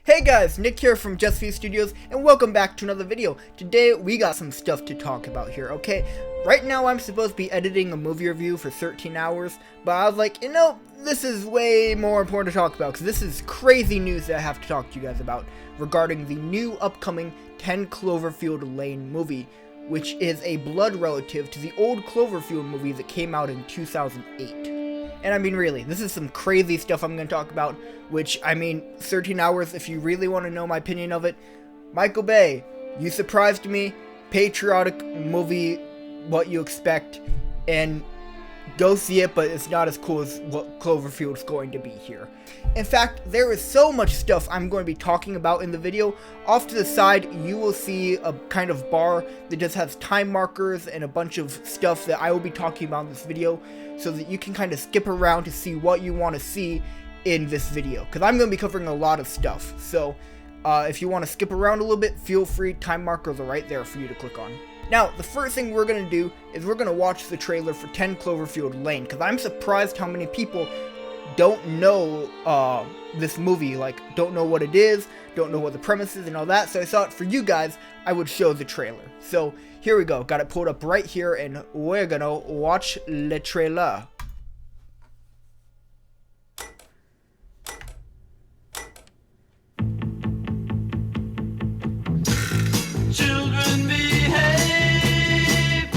Hey guys, Nick here from Just View Studios, and welcome back to another video. Today, we got some stuff to talk about here, okay? Right now, I'm supposed to be editing a movie review for 13 hours, but I was like, this is way more important to talk about, because this is crazy news that I have to talk to you guys about regarding the new upcoming 10 Cloverfield Lane movie, which is a blood relative to the old Cloverfield movie that came out in 2008. And I mean, really, this is some crazy stuff I'm going to talk about, which, 13 hours, if you really want to know my opinion of it. Michael Bay, you surprised me. Patriotic movie, what you expect, and go see it, but it's not as cool as what Cloverfield's going to be here. In fact, there is so much stuff I'm going to be talking about in the video. Off to the side, you will see a kind of bar that just has time markers and a bunch of stuff that I will be talking about in this video, so that you can kind of skip around to see what you want to see in this video, because I'm going to be covering a lot of stuff. So if you want to skip around a little bit, feel free. Time markers are right there for you to click on. Now, the first thing we're going to do is we're going to watch the trailer for 10 Cloverfield Lane, because I'm surprised how many people don't know this movie, don't know what it is, don't know what the premise is and all that. So I thought for you guys, I would show the trailer. So here we go, got it pulled up right here, and we're gonna watch le trailer. Children behave,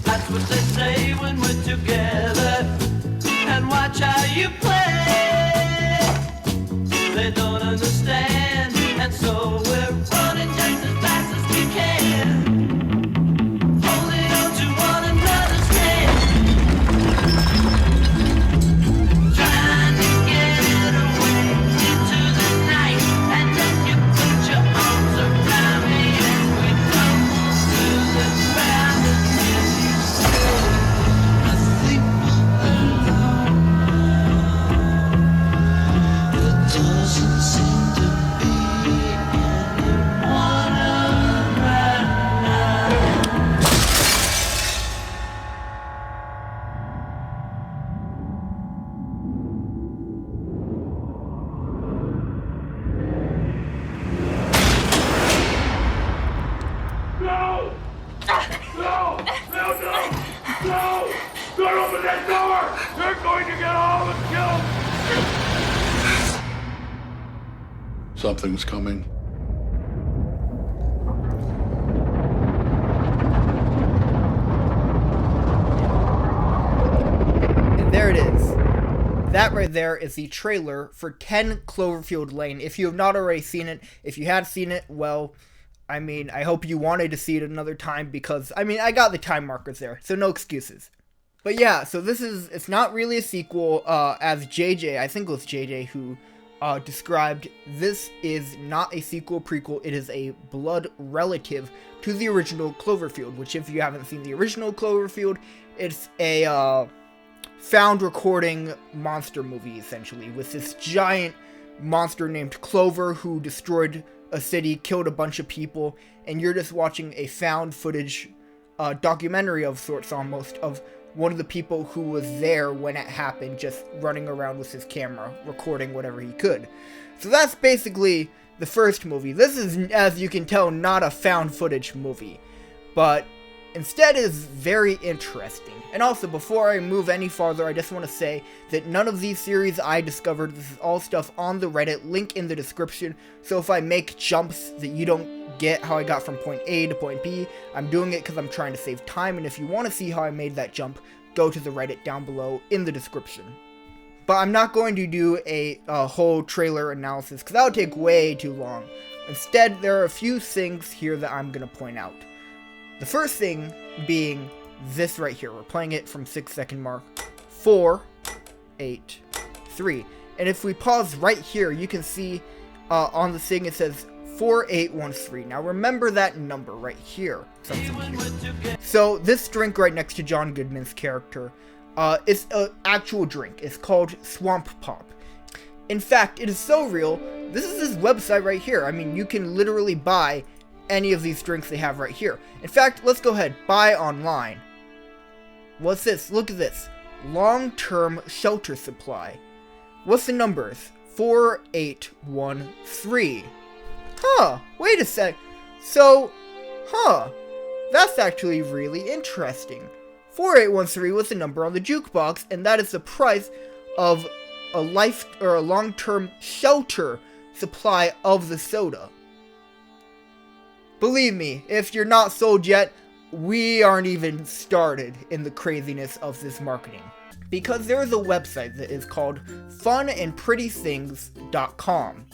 that's what they say when we're together, and watch how you play. They don't understand, and so we're running just as fast as we can, holding on to one another's hand, trying to get away into the night, and then you put your arms around me and we tumble to the ground, and then you say, I think there doesn't seem to be anyone around. No! No! No! No! No! Don't open that door! They're going to get all of us killed! Something's coming. And there it is. That right there is the trailer for 10 Cloverfield Lane. If you have not already seen it, if you had seen it, well, I hope you wanted to see it another time, because, I got the time markers there, so no excuses. But yeah, so it's not really a sequel, as JJ, I think it was JJ who described, this is not a sequel prequel, it is a blood relative to the original Cloverfield, which, if you haven't seen the original Cloverfield, it's a found recording monster movie, essentially, with this giant monster named Clover who destroyed a city, killed a bunch of people, and you're just watching a found footage documentary of sorts, almost, of one of the people who was there when it happened, just running around with his camera, recording whatever he could. So that's basically the first movie. This is, as you can tell, not a found footage movie, but instead is very interesting. And also, before I move any farther, I just want to say that none of these series I discovered. This is all stuff on the Reddit, link in the description. So if I make jumps that you don't get how I got from point A to point B, I'm doing it because I'm trying to save time, and if you want to see how I made that jump, go to the Reddit down below in the description. But I'm not going to do a whole trailer analysis, because that would take way too long. Instead, there are a few things here that I'm going to point out. The first thing being this right here. We're playing it from 6-second mark. 4, 8, 3. And if we pause right here, you can see on the thing it says 4813. Now remember that number right here. So this drink right next to John Goodman's character is an actual drink. It's called Swamp Pop. In fact, it is so real. This is his website right here. You can literally buy any of these drinks they have right here. In fact, let's go ahead, buy online. What's this? Look at this. Long-term shelter supply. What's the numbers? 4813. Huh, wait a sec. So, that's actually really interesting. 4813 was the number on the jukebox, and that is the price of a long-term shelter supply of the soda. Believe me, if you're not sold yet, we aren't even started in the craziness of this marketing. Because there is a website that is called funandprettythings.com.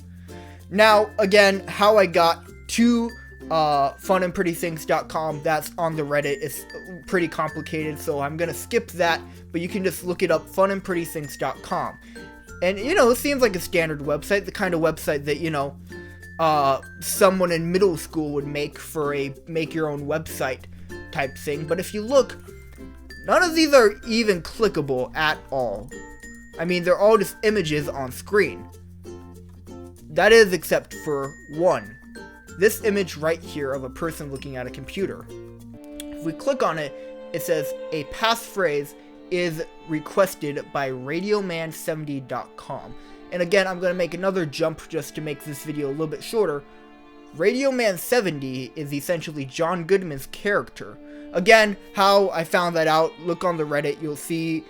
Now, again, how I got to funandprettythings.com, that's on the Reddit. It's pretty complicated, so I'm gonna skip that, but you can just look it up, funandprettythings.com. And, it seems like a standard website, the kind of website that, someone in middle school would make for a make-your-own website type thing. But if you look, none of these are even clickable at all. I mean, they're all just images on screen. That is except for one. This image right here of a person looking at a computer. If we click on it, it says a passphrase is requested by radioman70.com. And again, I'm going to make another jump just to make this video a little bit shorter. Radioman70 is essentially John Goodman's character. Again, how I found that out, look on the Reddit, you'll see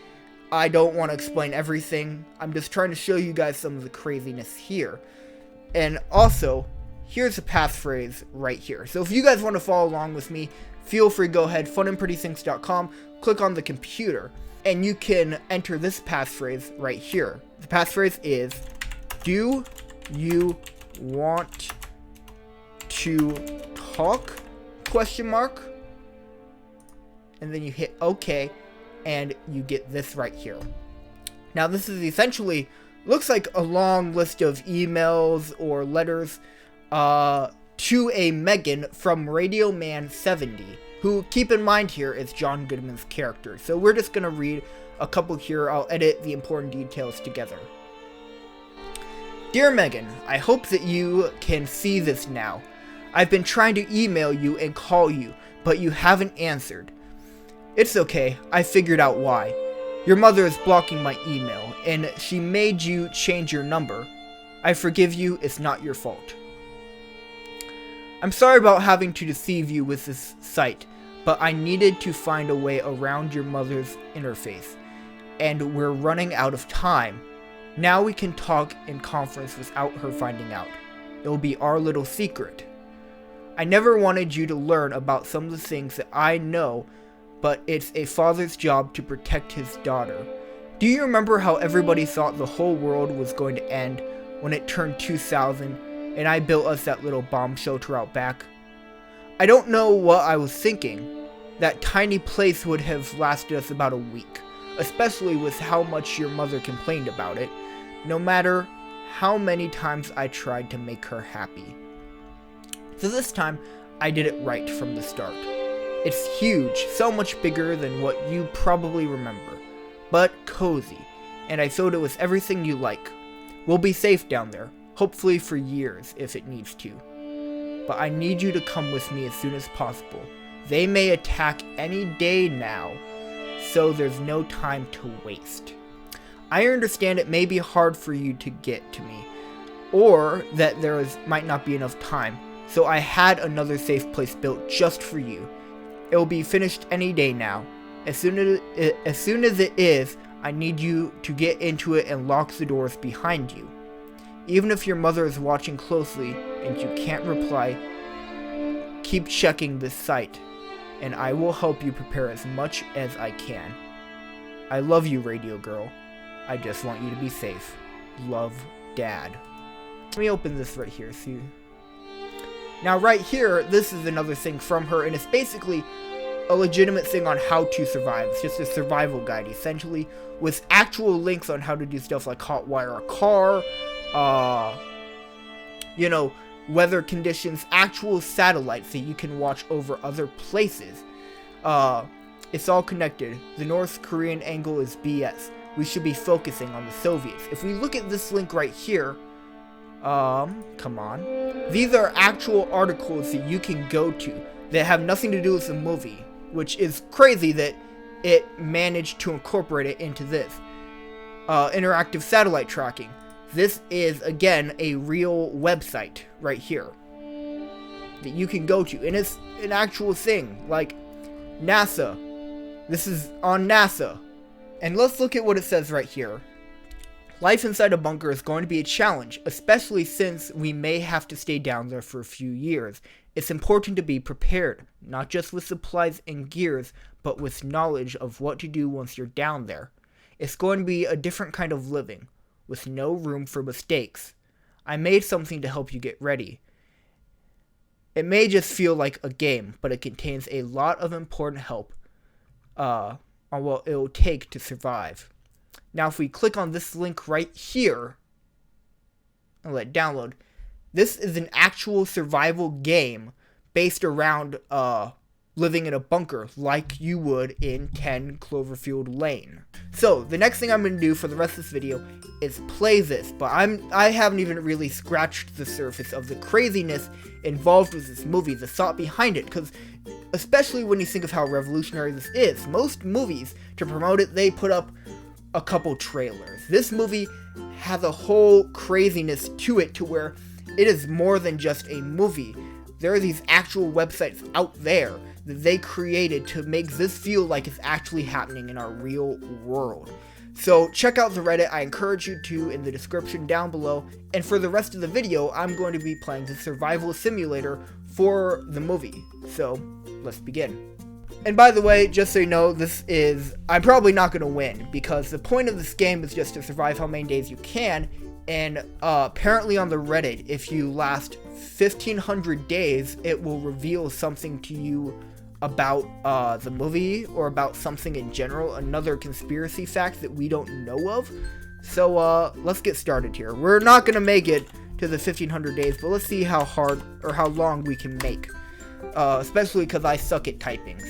I don't want to explain everything. I'm just trying to show you guys some of the craziness here. And also, here's a passphrase right here. So if you guys want to follow along with me, feel free to go ahead, funandprettythings.com, click on the computer, and you can enter this passphrase right here. The passphrase is, do you want to talk? ? And then you hit OK, and you get this right here. Now this is essentially, looks like a long list of emails or letters to a Megan from Radioman70, who, keep in mind here, is John Goodman's character. So we're just going to read a couple here. I'll edit the important details together. Dear Megan, I hope that you can see this now. I've been trying to email you and call you, but you haven't answered. It's okay, I figured out why. Your mother is blocking my email, and she made you change your number. I forgive you, it's not your fault. I'm sorry about having to deceive you with this site, but I needed to find a way around your mother's interface, and we're running out of time. Now we can talk in conference without her finding out. It'll be our little secret. I never wanted you to learn about some of the things that I know, but it's a father's job to protect his daughter. Do you remember how everybody thought the whole world was going to end when it turned 2000 and I built us that little bomb shelter out back? I don't know what I was thinking. That tiny place would have lasted us about a week, especially with how much your mother complained about it, no matter how many times I tried to make her happy. So this time, I did it right from the start. It's huge, so much bigger than what you probably remember, but cozy, and I filled it with everything you like. We'll be safe down there, hopefully for years if it needs to. But I need you to come with me as soon as possible. They may attack any day now, so there's no time to waste. I understand it may be hard for you to get to me, or that might not be enough time, so I had another safe place built just for you. It will be finished any day now. As soon as it is, I need you to get into it and lock the doors behind you. Even if your mother is watching closely and you can't reply, keep checking this site, and I will help you prepare as much as I can. I love you, Radio Girl. I just want you to be safe. Love, Dad. Let me open this right here, see? Now right here, this is another thing from her, and it's basically a legitimate thing on how to survive. It's just a survival guide, essentially, with actual links on how to do stuff like hotwire a car, weather conditions, actual satellites that you can watch over other places. It's all connected. The North Korean angle is BS. We should be focusing on the Soviets. If we look at this link right here, come on. These are actual articles that you can go to that have nothing to do with the movie, which is crazy that it managed to incorporate it into this. Interactive satellite tracking. This is, again, a real website right here that you can go to. And it's an actual thing, like NASA. This is on NASA. And let's look at what it says right here. Life inside a bunker is going to be a challenge, especially since we may have to stay down there for a few years. It's important to be prepared, not just with supplies and gears, but with knowledge of what to do once you're down there. It's going to be a different kind of living, with no room for mistakes. I made something to help you get ready. It may just feel like a game, but it contains a lot of important help on what it will take to survive. Now, if we click on this link right here and let it download, this is an actual survival game based around living in a bunker like you would in 10 Cloverfield Lane. So, the next thing I'm going to do for the rest of this video is play this, but I haven't even really scratched the surface of the craziness involved with this movie, the thought behind it, because especially when you think of how revolutionary this is, most movies, to promote it, they put up a couple trailers. This movie has a whole craziness to it to where it is more than just a movie. There are these actual websites out there that they created to make this feel like it's actually happening in our real world. So check out the Reddit, I encourage you to, in the description down below. And for the rest of the video, I'm going to be playing the survival simulator for the movie. So let's begin. And by the way, just so you know, I'm probably not going to win, because the point of this game is just to survive how many days you can, and apparently on the Reddit, if you last 1,500 days, it will reveal something to you about the movie, or about something in general, another conspiracy fact that we don't know of. So let's get started here. We're not going to make it to the 1,500 days, but let's see how hard, or how long we can make. Especially because I suck at typing,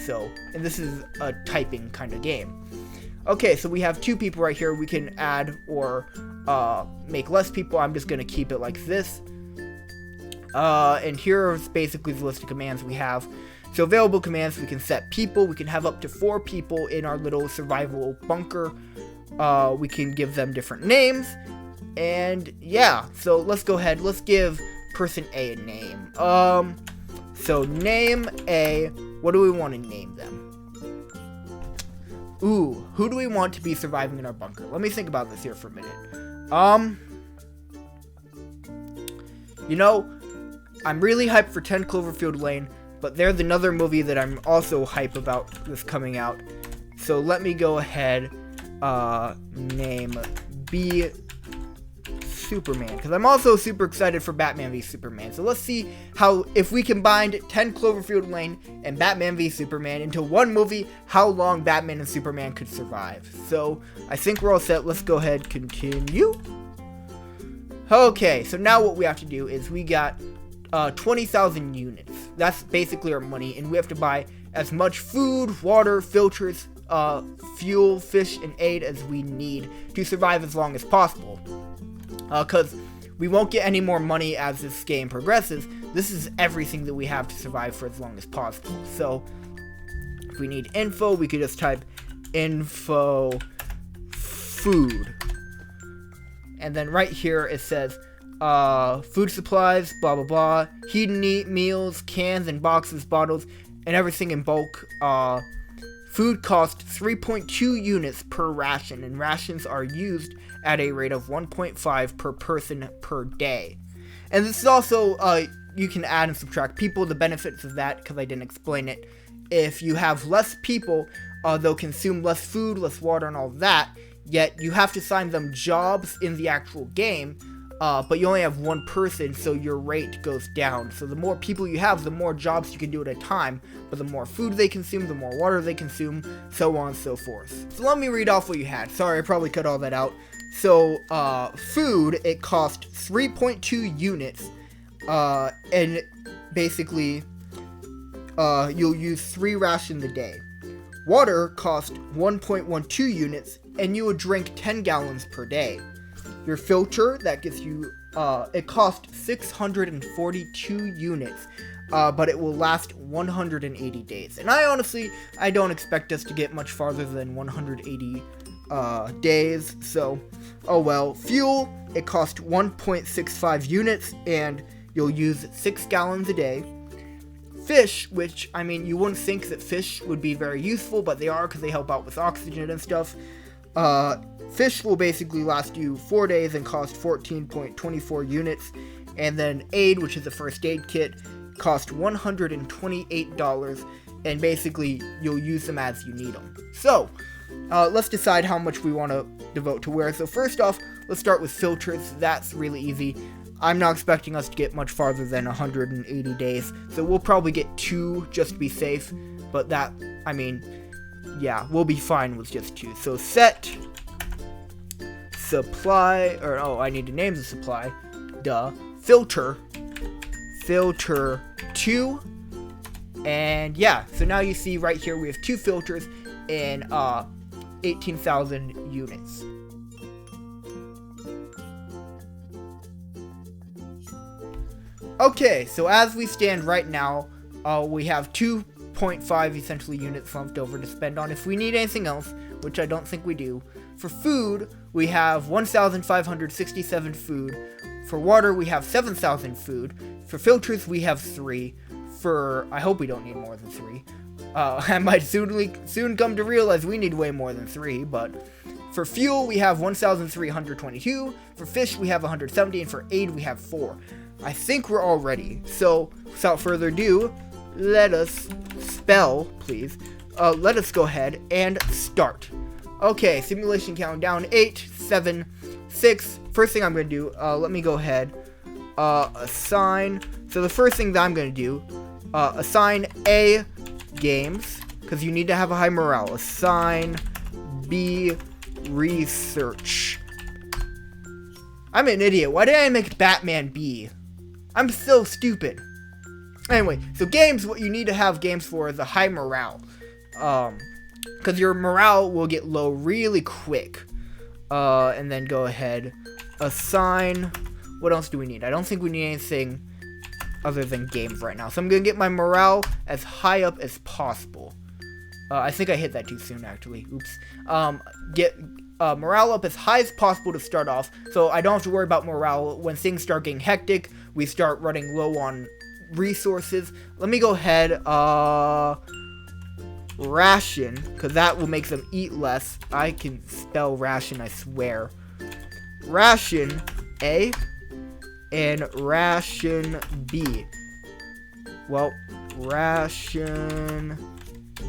and this is a typing kind of game. Okay, so we have 2 people right here. We can add or make less people. I'm just going to keep it like this. And here is basically the list of commands we have. So available commands, we can set people. We can have up to 4 people in our little survival bunker. We can give them different names. And yeah, so let's go ahead. Let's give person A a name. So name A, what do we want to name them? Ooh, who do we want to be surviving in our bunker? Let me think about this here for a minute. You know, I'm really hyped for 10 Cloverfield Lane, but there's another movie that I'm also hyped about this coming out. So let me go ahead, name B Superman, because I'm also super excited for Batman v Superman. So let's see how, if we combined 10 Cloverfield Lane and Batman v Superman into one movie, how long Batman and Superman could survive. So I think we're all set. Let's go ahead, continue. Okay, so now what we have to do is we got 20,000 units. That's basically our money, and we have to buy as much food, water, filters, fuel, fish, and aid as we need to survive as long as possible. Because we won't get any more money as this game progresses. This is everything that we have to survive for as long as possible. So, if we need info, we could just type info food. And then right here it says food supplies, blah blah blah, heat and eat meals, cans and boxes, bottles, and everything in bulk. Food costs 3.2 units per ration, and rations are used at a rate of 1.5 per person per day. And this is also, you can add and subtract people. The benefits of that, because I didn't explain it, if you have less people, they'll consume less food, less water, and all that, yet you have to assign them jobs in the actual game, but you only have one person, so your rate goes down. So the more people you have, the more jobs you can do at a time, but the more food they consume, the more water they consume, so on and so forth. So let me read off what you had. Sorry, I probably cut all that out. So, food, it cost 3.2 units, and basically, you'll use 3 rations a day. Water cost 1.12 units, and you would drink 10 gallons per day. Your filter, that gives you, it costs 642 units, but it will last 180 days. And I don't expect us to get much farther than 180 days, so, oh well. Fuel, it costs 1.65 units, and you'll use 6 gallons a day. Fish, which, I mean, you wouldn't think that fish would be very useful, but they are because they help out with oxygen and stuff. Fish will basically last you 4 days and cost 14.24 units. And then aid, which is a first aid kit, cost $128, and basically you'll use them as you need them. So, let's decide how much we want to devote to where. So first off, let's start with filters. That's really easy. I'm not expecting us to get much farther than 180 days, so we'll probably get 2 just to be safe, but that, I mean, yeah, we'll be fine with just 2. So set supply, or oh, I need to name the supply, duh, filter 2, and yeah, so now you see right here we have 2 filters in 18,000 units. Okay, so as we stand right now, we have 2.5 essentially units left over to spend on if we need anything else, which I don't think we do. For food, we have 1,567 food. For water, we have 7,000 food. For filters, we have 3. I hope we don't need more than 3. I might soon come to realize we need way more than 3, but for fuel, we have 1,322. For fish, we have 170, and for aid, we have 4. I think we're all ready. So, without further ado, let us spell, please. Let us go ahead and start. Okay, simulation countdown, 8, 7, 6. First thing I'm going to do, let me go ahead, assign. So the first thing that I'm going to do, assign A, games, because you need to have a high morale. Assign B, research. I'm an idiot. Why did I make Batman B? I'm so stupid. Anyway, so games, what you need to have games for is a high morale. Because your morale will get low really quick. And then go ahead, assign. What else do we need? I don't think we need anything other than games right now. So I'm going to get my morale as high up as possible. I think I hit that too soon, actually. Oops. Get morale up as high as possible to start off, so I don't have to worry about morale. When things start getting hectic, we start running low on resources. Let me go ahead, ration, because that will make them eat less. I can spell ration, I swear. Ration A and ration B. Well, ration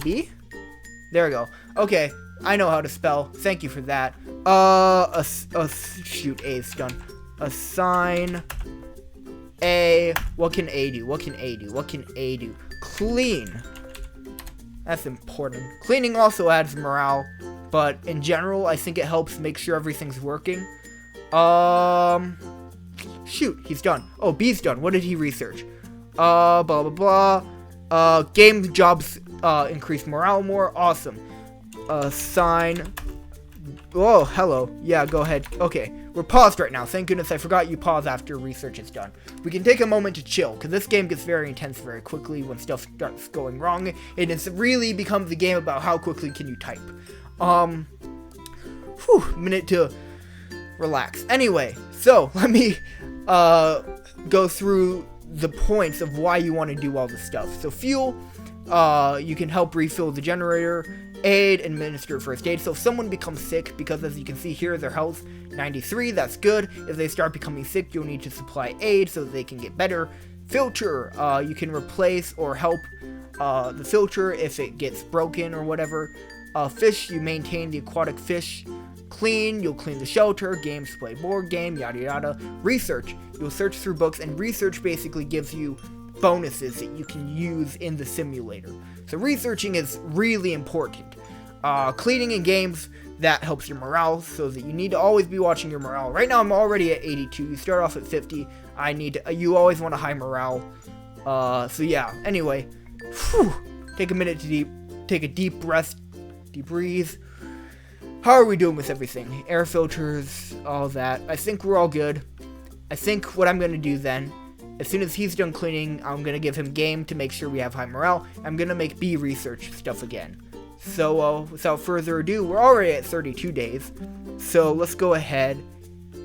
B? There we go. Okay, I know how to spell. Thank you for that. Shoot, A's done. Assign A. What can A do? What can A do? What can A do? Clean. That's important. Cleaning also adds morale, but in general, I think it helps make sure everything's working. Shoot, he's done. Oh, B's done. What did he research? Blah, blah, blah. Game jobs, increase morale more. Awesome. Assign. Oh, hello. Yeah, go ahead. Okay, we're paused right now. Thank goodness I forgot you pause after research is done. We can take a moment to chill, because this game gets very intense very quickly when stuff starts going wrong, and it really becomes a game about how quickly can you type. Minute to relax. Anyway, so let me go through the points of why you want to do all this stuff. So fuel, you can help refill the generator. Aid, administer first aid. So if someone becomes sick, because as you can see here, their health 93, that's good. If they start becoming sick, you'll need to supply aid so that they can get better. Filter, you can replace or help the filter if it gets broken or whatever. Fish, you maintain the aquatic fish. Clean, you'll clean the shelter. Games, play board game, yada yada. Research, you'll search through books, and research basically gives you bonuses that you can use in the simulator. So researching is really important. Cleaning in games, that helps your morale, so that you need to always be watching your morale. Right now I'm already at 82. You start off at 50. You always want a high morale. So yeah, anyway, take a minute to take a deep breath, deep breathe. How are we doing with everything? Air filters, all that. I think we're all good. I think what I'm going to do then, as soon as he's done cleaning, I'm going to give him game to make sure we have high morale. I'm going to make B research stuff again. So, without further ado, we're already at 32 days. So, let's go ahead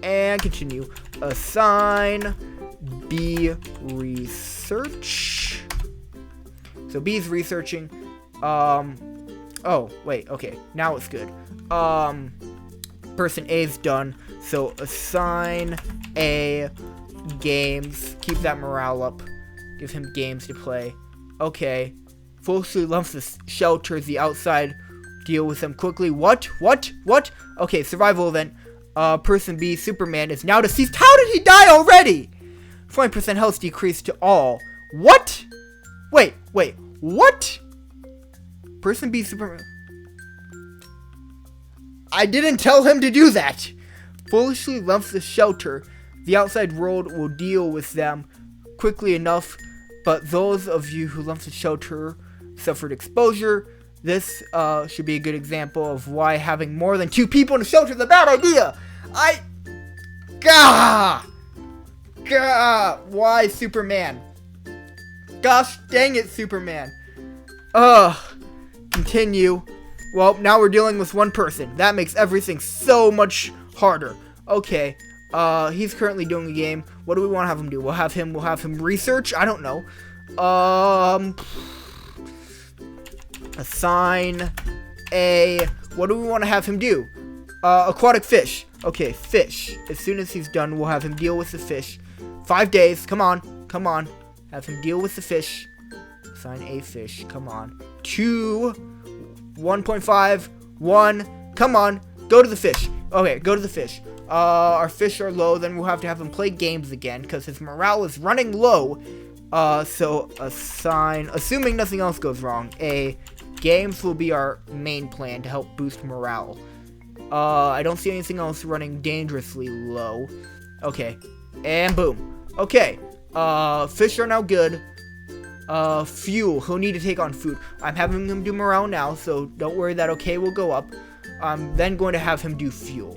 and continue. Assign B research. So, B is researching. Oh, wait, okay. Now it's good. Person A is done. So, assign A games. Keep that morale up. Give him games to play. Okay. Foolishly lumps the shelters, the outside. Deal with them quickly. What? Okay, survival event. Person B, Superman, is now deceased. How did he die already? 20% health decreased to all. What? Wait. What? Person B, Superman. I didn't tell him to do that. Foolishly lumps the shelter. The outside world will deal with them quickly enough, but those of you who lumped the shelter suffered exposure. This should be a good example of why having more than 2 people in a shelter is a bad idea. Why Superman? Gosh dang it, Superman. Continue. Well, now we're dealing with one person. That makes everything so much harder. Okay. He's currently doing a game. What do we want to have him do? We'll have him research? I don't know. Assign A. What do we want to have him do? Aquatic fish. Okay, fish. As soon as he's done, we'll have him deal with the fish. 5 days. Come on. Have him deal with the fish. Assign A fish. Come on. 2. 1.5. 1. Come on. Go to the fish. Okay, go to the fish. Our fish are low. Then we'll have to have him play games again because his morale is running low. So assign, assuming nothing else goes wrong, A. Games will be our main plan to help boost morale. I don't see anything else running dangerously low. Okay. And boom. Okay. Fish are now good. Fuel. He'll need to take on food. I'm having him do morale now, so don't worry, that okay will go up. I'm then going to have him do fuel.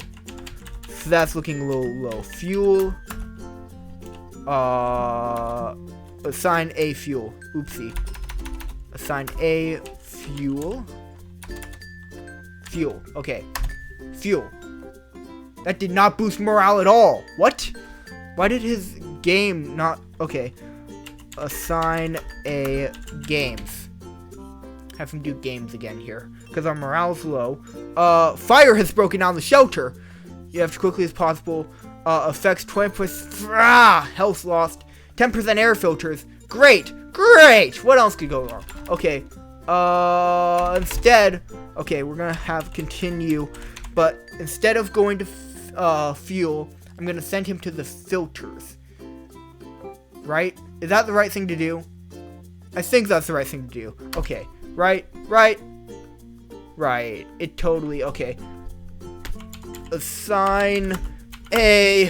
So that's looking a little low. Fuel. Assign A fuel. Oopsie. Assign A fuel. Fuel. Okay. Fuel. That did not boost morale at all. What? Why did his game not... Okay. Assign A games. Have him do games again here. Because our morale's low. Fire has broken down the shelter. You have to quickly as possible. Affects 20%. Health lost. 10% air filters. Great. What else could go wrong? Okay. Instead, okay, we're gonna have continue, but instead of going to fuel, I'm gonna send him to the filters. Right? Is that the right thing to do? I think that's the right thing to do. Okay. Right. It totally, okay. Assign A.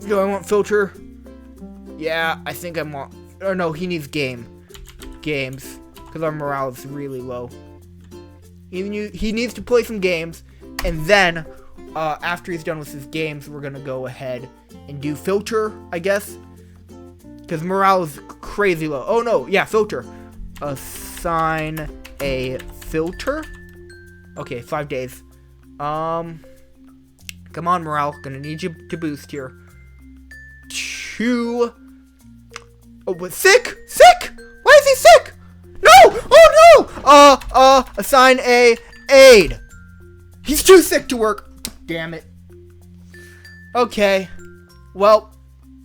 Do I want filter? Yeah, I think I want... Or no, he needs games. Because our morale is really low. He needs to play some games. And then, after he's done with his games, we're going to go ahead and do filter, I guess. Because morale is crazy low. Oh, no. Yeah, filter. Assign A filter. Okay, 5 days. Come on, morale. Gonna need you to boost here. 2... Oh, but sick! Why is he sick? No! Oh no! Assign A aid. He's too sick to work. Damn it. Okay. Well,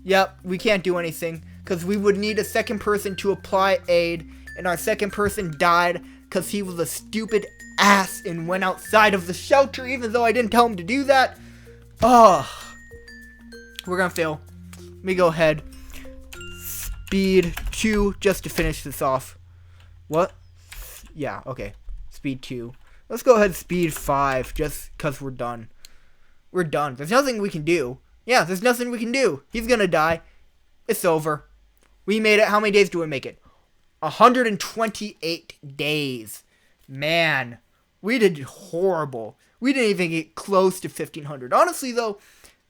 yep, we can't do anything because we would need a second person to apply aid, and our second person died because he was a stupid ass and went outside of the shelter even though I didn't tell him to do that. We're gonna fail. Let me go ahead. Speed 2 just to finish this off. What? Yeah, okay. Speed 2. Let's go ahead speed 5 just because we're done. We're done. There's nothing we can do. Yeah, there's nothing we can do. He's gonna die. It's over. We made it. How many days do we make it? 128 days. Man, we did horrible. We didn't even get close to 1,500. Honestly, though,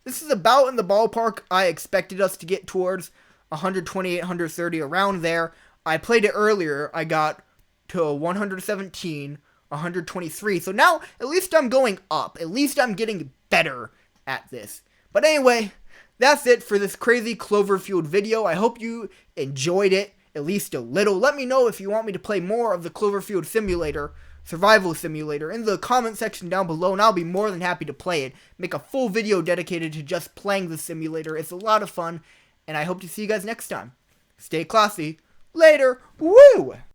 this is about in the ballpark I expected us to get towards. 128, 130, around there. I played it earlier. I got to 117, 123. So now, at least I'm going up. At least I'm getting better at this. But anyway, that's it for this crazy Cloverfield video. I hope you enjoyed it, at least a little. Let me know if you want me to play more of the Cloverfield Simulator, Survival Simulator, in the comment section down below, and I'll be more than happy to play it. Make a full video dedicated to just playing the simulator. It's a lot of fun, and I hope to see you guys next time. Stay classy. Later. Woo!